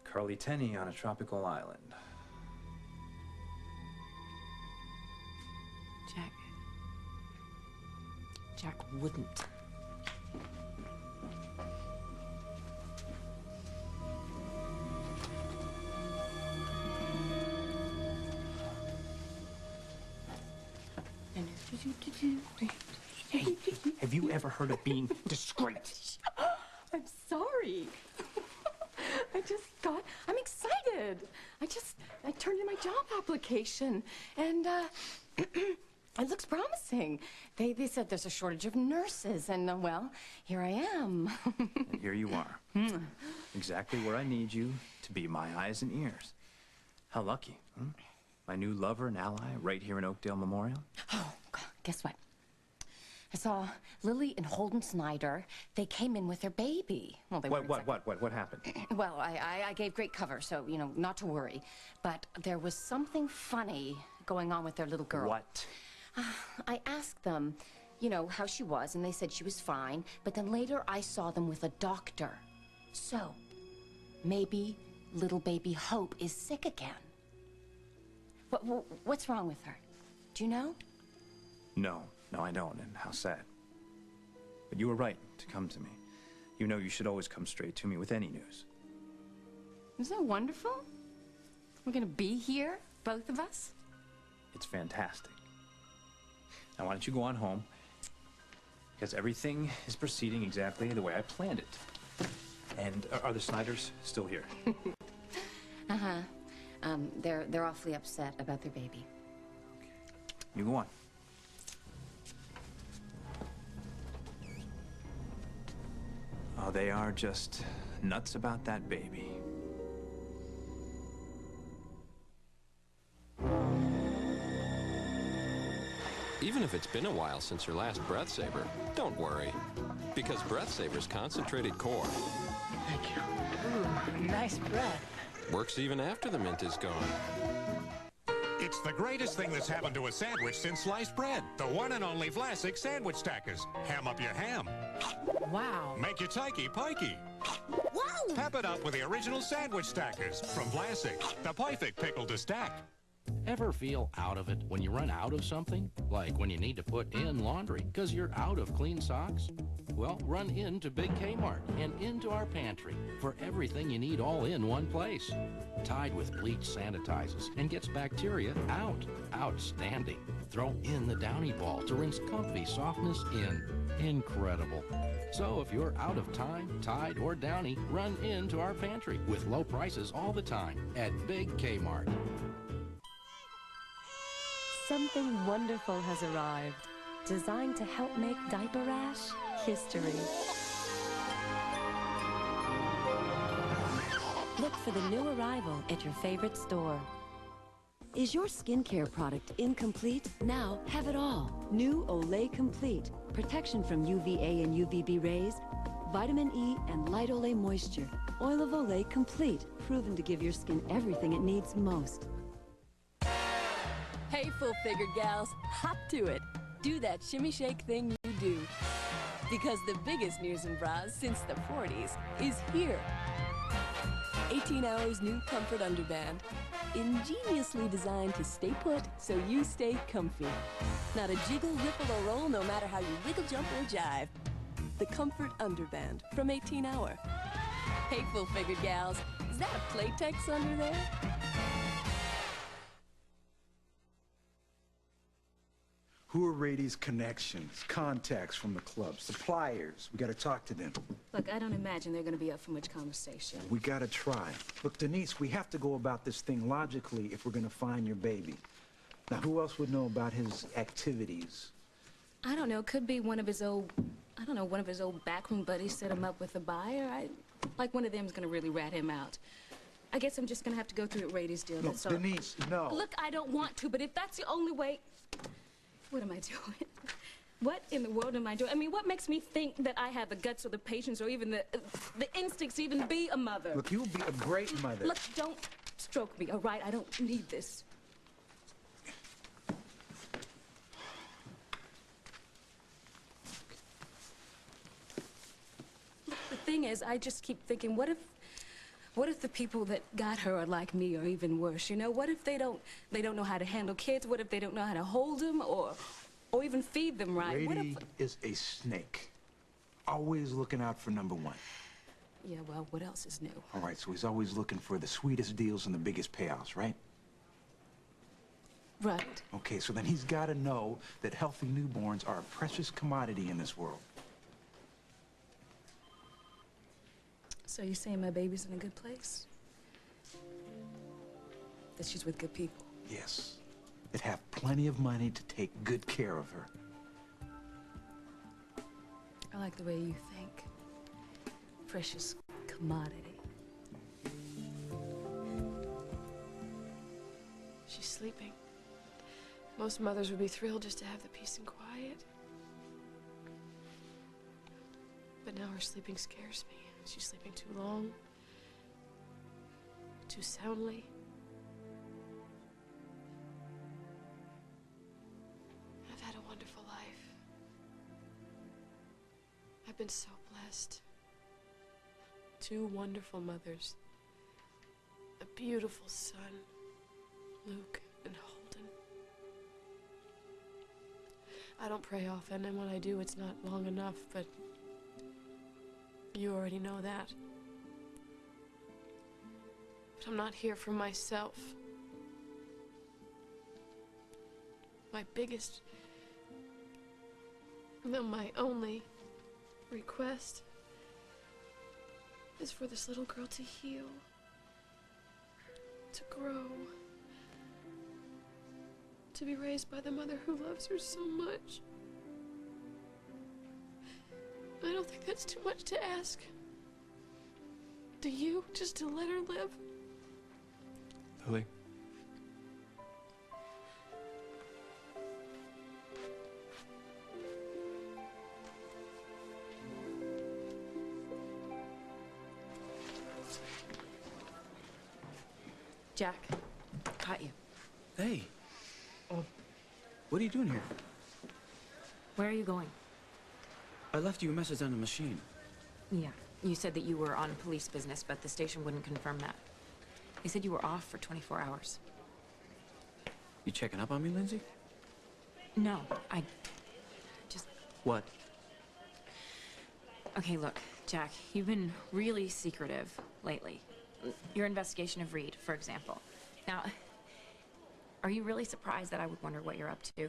Carly Tenney on a tropical island. Jack wouldn't. Have you ever heard of being discreet? I'm sorry. I'm excited. I turned in my job application, and it looks promising. They said there's a shortage of nurses, and well, here I am. And here you are. Exactly where I need you to be my eyes and ears. How lucky, hmm? My new lover and ally right here in Oakdale Memorial. Oh, God, guess what? I saw Lily and Holden Snyder. They came in with their baby. Well, they weren't What happened? Well, I gave great cover, so, you know, not to worry. But there was something funny going on with their little girl. What? I asked them, you know, how she was, and they said she was fine. But then later I saw them with a doctor. So, maybe little baby Hope is sick again. What's wrong with her? Do you know? No, I don't, and how sad. But you were right to come to me. You know you should always come straight to me with any news. Isn't that wonderful? We're gonna be here, both of us? It's fantastic. Now, why don't you go on home? Because everything is proceeding exactly the way I planned it. And are the Snyders still here? Uh-huh. They're awfully upset about their baby. Okay. You go on. Oh, they are just nuts about that baby. Even if it's been a while since your last Breath Saver, don't worry. Because Breath Saver's concentrated core Thank you. Ooh, nice breath. works even after the mint is gone. It's the greatest thing that's happened to a sandwich since sliced bread. The one and only Vlasic Sandwich Stackers. Ham up your ham. Wow. Make your tikey pikey. Wow. Pep it up with the original Sandwich Stackers from Vlasic. The perfect pickle to stack. Ever feel out of it when you run out of something? Like when you need to put in laundry because you're out of clean socks? Well, run into Big Kmart and into our pantry for everything you need all in one place. Tide with bleach sanitizes and gets bacteria out. Outstanding. Throw in the Downy Ball to rinse comfy softness in. Incredible. So if you're out of time, Tide, or Downy, run into our pantry with low prices all the time at Big Kmart. Something wonderful has arrived, designed to help make diaper rash history. Look for the new arrival at your favorite store. Is your skincare product incomplete? Now have it all. New Olay Complete. Protection from UVA and UVB rays, vitamin E, and light Olay moisture. Oil of Olay Complete. Proven to give your skin everything it needs most. Hey, full-figured gals, hop to it. Do that shimmy shake thing you do. Because the biggest news in bras since the 40s is here. 18 Hours New Comfort Underband. Ingeniously designed to stay put so you stay comfy. Not a jiggle, ripple, or roll no matter how you wiggle, jump, or jive. The Comfort Underband from 18 Hour. Hey, full-figured gals, is that a Playtex under there? Who are Rady's connections, contacts from the club, suppliers? We gotta talk to them. Look, I don't imagine they're gonna be up for much conversation. We gotta try. Look, Denise, we have to go about this thing logically if we're gonna find your baby. Now, who else would know about his activities? I don't know, could be one of his old, one of his old backroom buddies set him up with a buyer. Like one of them's gonna really rat him out. I guess I'm just gonna have to go through with Rady's deal, that's all. Denise, no. Look, I don't want to, but if that's the only way... What am I doing? What in the world am I doing? I mean, what makes me think that I have the guts or the patience or even the instincts to even be a mother? Look, you'll be a great mother. Look, don't stroke me, all right? I don't need this. The thing is, I just keep thinking, what if the people that got her are like me or even worse, you know? What if they don't know how to handle kids? What if they don't know how to hold them or even feed them right? Grady is a snake. Always looking out for number one. Yeah, well, what else is new? All right, so he's always looking for the sweetest deals and the biggest payouts, right? Right. Okay, so then he's got to know that healthy newborns are a precious commodity in this world. So you're saying my baby's in a good place? That she's with good people? Yes. That have plenty of money to take good care of her. I like the way you think. Precious commodity. She's sleeping. Most mothers would be thrilled just to have the peace and quiet. But now her sleeping scares me. She's sleeping too long, too soundly. I've had a wonderful life. I've been so blessed. 2 wonderful mothers. A beautiful son, Luke and Holden. I don't pray often, and when I do, it's not long enough, but you already know that. But I'm not here for myself. My biggest, no, my only request is for this little girl to heal, to grow, to be raised by the mother who loves her so much. I don't think that's too much to ask. Do you? Just to let her live? Lily? Jack, caught you. Hey. What are you doing here? Where are you going? I left you a message on the machine. Yeah, you said that you were on police business, but the station wouldn't confirm that. They said you were off for 24 hours. You checking up on me, Lindsay? No, I just... What? Okay, look, Jack, you've been really secretive lately. Your investigation of Reed, for example. Now, are you really surprised that I would wonder what you're up to?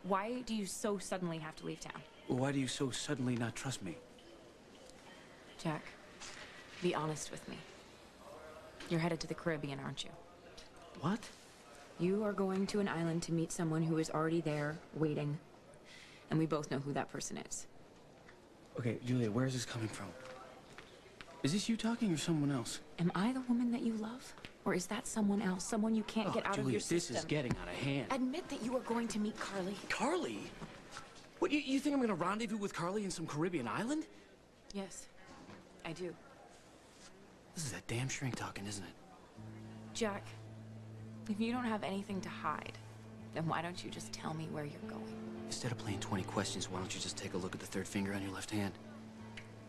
Why do you so suddenly have to leave town? Why do you so suddenly not trust me? Jack, be honest with me. You're headed to the Caribbean, aren't you? What? You are going to an island to meet someone who is already there, waiting. And we both know who that person is. Okay, Julia, where is this coming from? Is this you talking or someone else? Am I the woman that you love? Or is that someone else? Someone you can't get out Julia, of your system? this is getting out of hand. Admit that you are going to meet Carly. Carly? What, you think I'm gonna rendezvous with Carly in some Caribbean island? Yes, I do. This is that damn shrink talking, isn't it? Jack, if you don't have anything to hide, then why don't you just tell me where you're going? Instead of playing 20 questions, why don't you just take a look at the third finger on your left hand?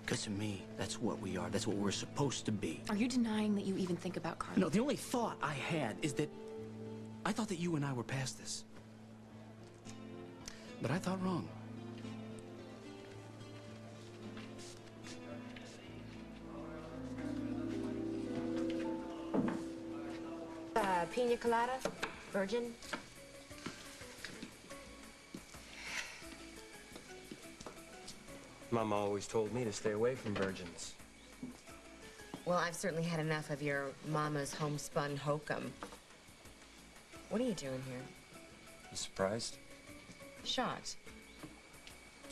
Because to me, that's what we are. That's what we're supposed to be. Are you denying that you even think about Carly? No, the only thought I had is that I thought that you and I were past this. But I thought wrong. Pina colada, virgin. Mama always told me to stay away from virgins. Well, I've certainly had enough of your mama's homespun hokum. What are you doing here? You surprised? Shocked.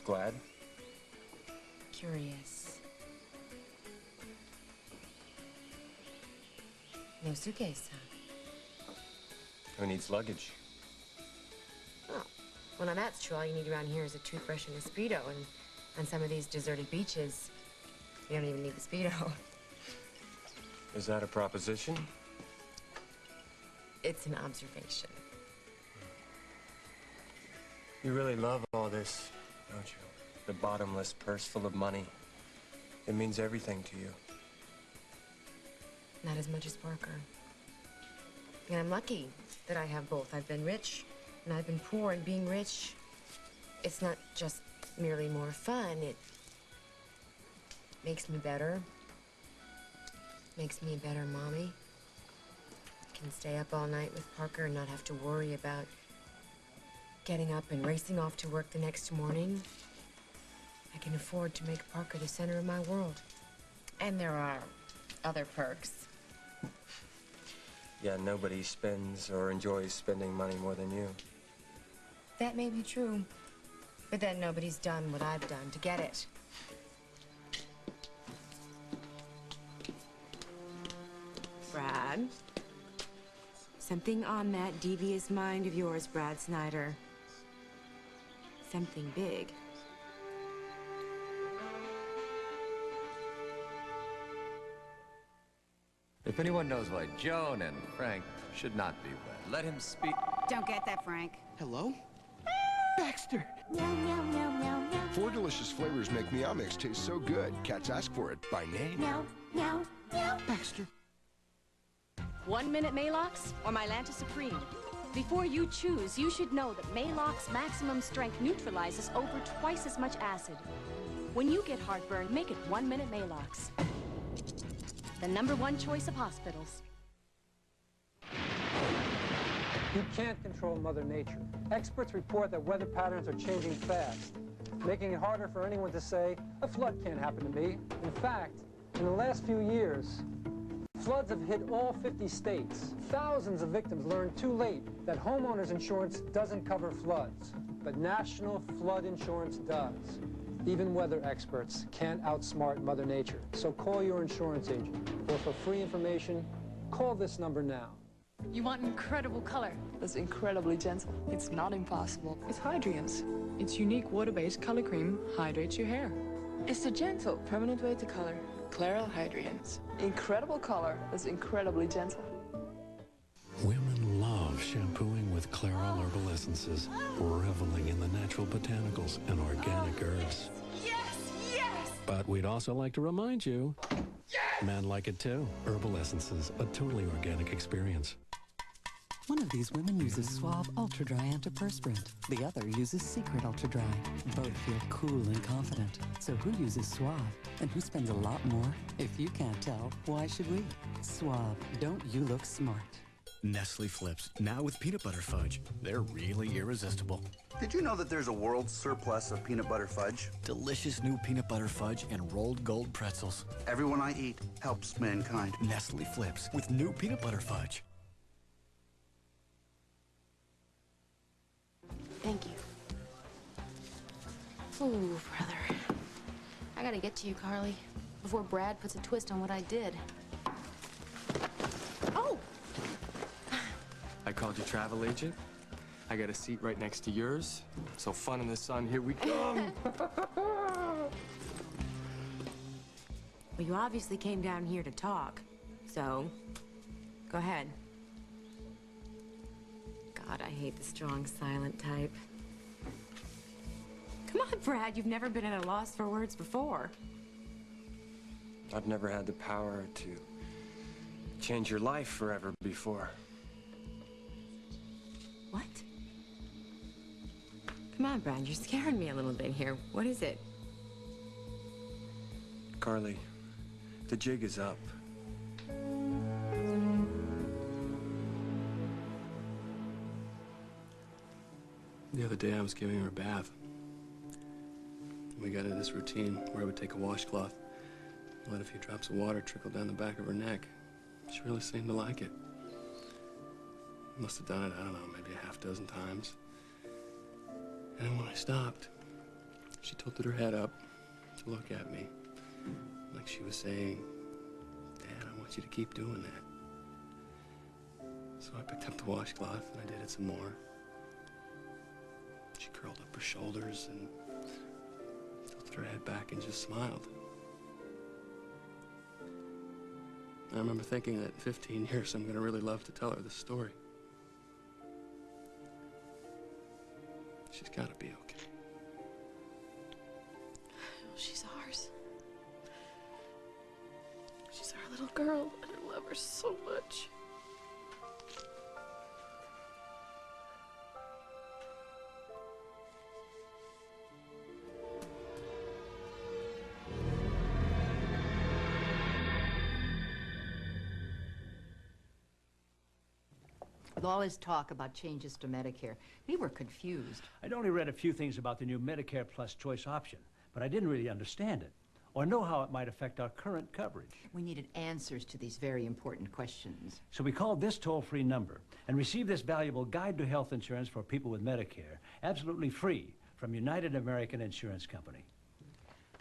Glad? Curious. No suitcase, huh? Who needs luggage? Oh, well, now that's true. All you need around here is a toothbrush and a Speedo, and on some of these deserted beaches, you don't even need the Speedo. Is that a proposition? It's an observation. You really love all this, don't you? The bottomless purse full of money. It means everything to you. Not as much as Parker. And I'm lucky that I have both. I've been rich, and I've been poor, and being rich, it's not just merely more fun. It makes me better. Makes me a better mommy. Can stay up all night with Parker and not have to worry about getting up and racing off to work the next morning. I can afford to make Parker the center of my world. And there are other perks. Yeah, nobody spends or enjoys spending money more than you. That may be true. But then nobody's done what I've done to get it. Brad? Something on that devious mind of yours, Brad Snyder. Something big. If anyone knows why Joan and Frank should not be wed, let him speak. Don't get that, Frank. Hello? Baxter! Four delicious flavors make Meow Mix taste so good, cats ask for it by name. Meow, meow, meow. Baxter. 1 Minute Malox or Mylanta Supreme? Before you choose, you should know that Malox Maximum Strength neutralizes over twice as much acid. When you get heartburn, make it 1 Minute Malox. The #1 choice of hospitals. You can't control Mother Nature. Experts report that weather patterns are changing fast, making it harder for anyone to say, a flood can't happen to me. In fact, in the last few years, floods have hit all 50 states. Thousands of victims learned too late that homeowners insurance doesn't cover floods, but National Flood Insurance does. Even weather experts can't outsmart Mother Nature. So call your insurance agent, or for free information, call this number now. You want incredible color that's incredibly gentle. It's not impossible. It's Hydrians. Its unique water-based color cream hydrates your hair. It's the gentle, permanent way to color. Clairol Hydrians. Incredible color that's incredibly gentle. Women love shampooing with Clairol herbal essences, reveling in the natural botanicals and organic herbs. Yes! Yes! But we'd also like to remind you, men like it too. Herbal essences, a totally organic experience. One of these women uses Suave Ultra Dry Antiperspirant. The other uses Secret Ultra Dry. Both feel cool and confident. So who uses Suave? And who spends a lot more? If you can't tell, why should we? Suave, don't you look smart? Nestle Flips, now with peanut butter fudge. They're really irresistible. Did you know that there's a world surplus of peanut butter fudge? Delicious new peanut butter fudge and rolled gold pretzels. Everyone I eat helps mankind. Nestle Flips with new peanut butter fudge. Thank you. Ooh, brother. I gotta get to you, Carly, before Brad puts a twist on what I did. Oh! I called your travel agent. I got a seat right next to yours. So fun in the sun, here we come. Well, you obviously came down here to talk, so go ahead. God, I hate the strong, silent type. Come on, Brad, you've never been at a loss for words before. I've never had the power to change your life forever before. What? Come on, Brad, you're scaring me a little bit here. What is it? Carly, the jig is up. The other day I was giving her a bath. We got into this routine where I would take a washcloth, let a few drops of water trickle down the back of her neck. She really seemed to like it. Must have done it, I don't know, maybe a half dozen times. And then when I stopped, she tilted her head up to look at me, like she was saying, Dad, I want you to keep doing that. So I picked up the washcloth and I did it some more. She curled up her shoulders and tilted her head back and just smiled. I remember thinking that in 15 years I'm gonna really love to tell her this story. gotta be okay. She's ours. She's our little girl, and I love her so much. With all this talk about changes to Medicare, we were confused. I'd only read a few things about the new Medicare Plus choice option, but I didn't really understand it or know how it might affect our current coverage. We needed answers to these very important questions. So we called this toll-free number and received this valuable guide to health insurance for people with Medicare, absolutely free, from United American Insurance Company.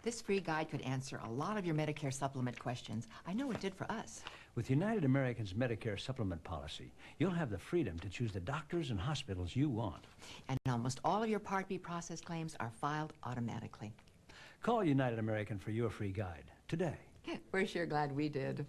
This free guide could answer a lot of your Medicare supplement questions. I know it did for us. With United American's Medicare supplement policy, you'll have the freedom to choose the doctors and hospitals you want. And almost all of your Part B process claims are filed automatically. Call United American for your free guide today. We're sure glad we did.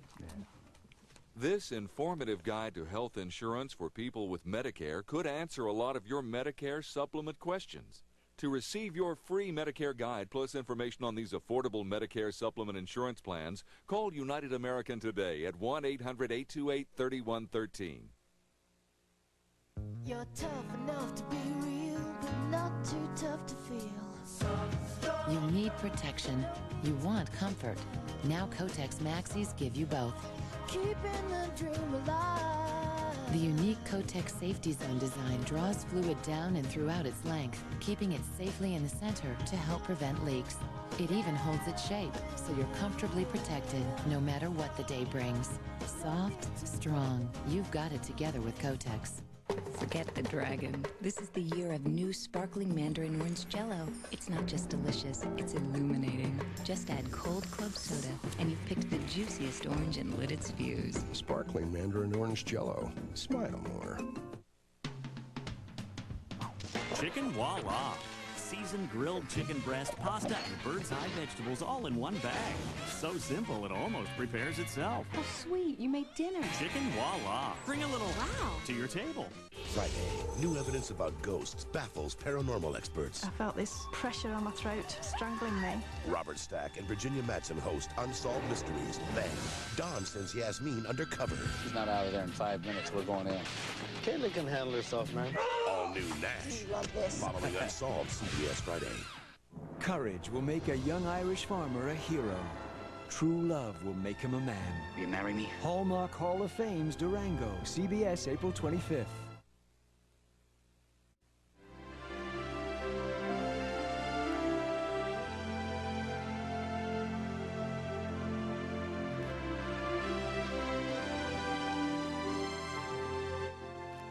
This informative guide to health insurance for people with Medicare could answer a lot of your Medicare supplement questions. To receive your free Medicare guide plus information on these affordable Medicare supplement insurance plans, call United American today at 1-800-828-3113. You're tough enough to be real, but not too tough to feel. You need protection. You want comfort. Now Kotex Maxis give you both. Keeping the dream alive. The unique Kotex Safety Zone design draws fluid down and throughout its length, keeping it safely in the center to help prevent leaks. It even holds its shape, so you're comfortably protected no matter what the day brings. Soft, strong. You've got it together with Kotex. Forget the dragon. This is the year of new sparkling mandarin orange Jell-O. It's not just delicious, it's illuminating. Just add cold club soda, and you've picked the juiciest orange and lit its fuse. Sparkling mandarin orange Jell-O. Smile more. Chicken voila. Seasoned grilled chicken breast, pasta, and bird's eye vegetables all in one bag. So simple, it almost prepares itself. Oh, sweet, you made dinner. Chicken voila. Bring a little wow to your table. Friday, new evidence about ghosts baffles paranormal experts. I felt this pressure on my throat, strangling me. Robert Stack and Virginia Madsen host Unsolved Mysteries. Then, Don sends Yasmin undercover. She's not out of there in 5 minutes. We're going in. Kaylee can handle herself, man. All new Nash. Love this. Following Unsolved, CBS Friday. Courage will make a young Irish farmer a hero. True love will make him a man. Will you marry me? Hallmark Hall of Fame's Durango, CBS, April 25th.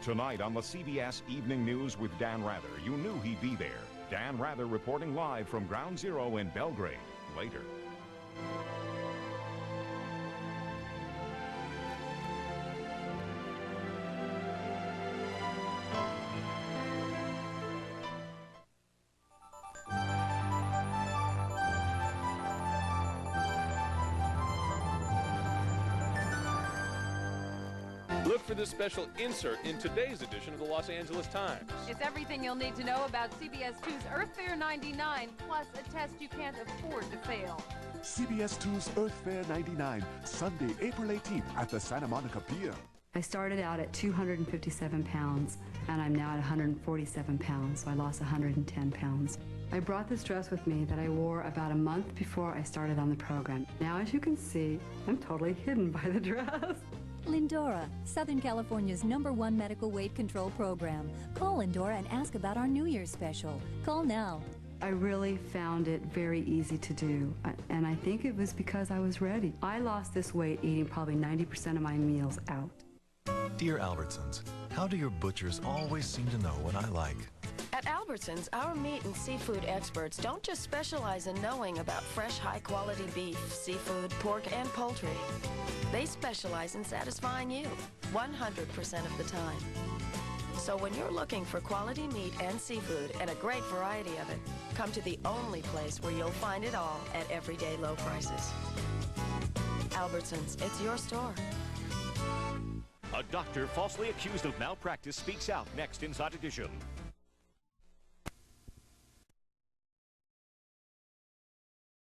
Tonight on the CBS Evening News with Dan Rather, you knew he'd be there. Dan Rather reporting live from Ground Zero in Belgrade. Later. Look for this special insert in today's edition of the Los Angeles Times. It's everything you'll need to know about CBS 2's Earth Fair 99, plus a test you can't afford to fail. CBS 2's Earth Fair 99, Sunday, April 18th at the Santa Monica Pier. I started out at 257 pounds, and I'm now at 147 pounds, so I lost 110 pounds. I brought this dress with me that I wore about a month before I started on the program. Now, as you can see, I'm totally hidden by the dress. Lindora, Southern California's #1 medical weight control program. Call Lindora and ask about our New Year's special. Call now. I really found it very easy to do, and I think it was because I was ready. I lost this weight eating probably 90% of my meals out. Dear Albertsons, how do your butchers always seem to know what I like? At Albertsons, our meat and seafood experts don't just specialize in knowing about fresh, high-quality beef, seafood, pork, and poultry. They specialize in satisfying you 100% of the time. So when you're looking for quality meat and seafood and a great variety of it, come to the only place where you'll find it all at everyday low prices. Albertsons, it's your store. A doctor falsely accused of malpractice speaks out next Inside Edition.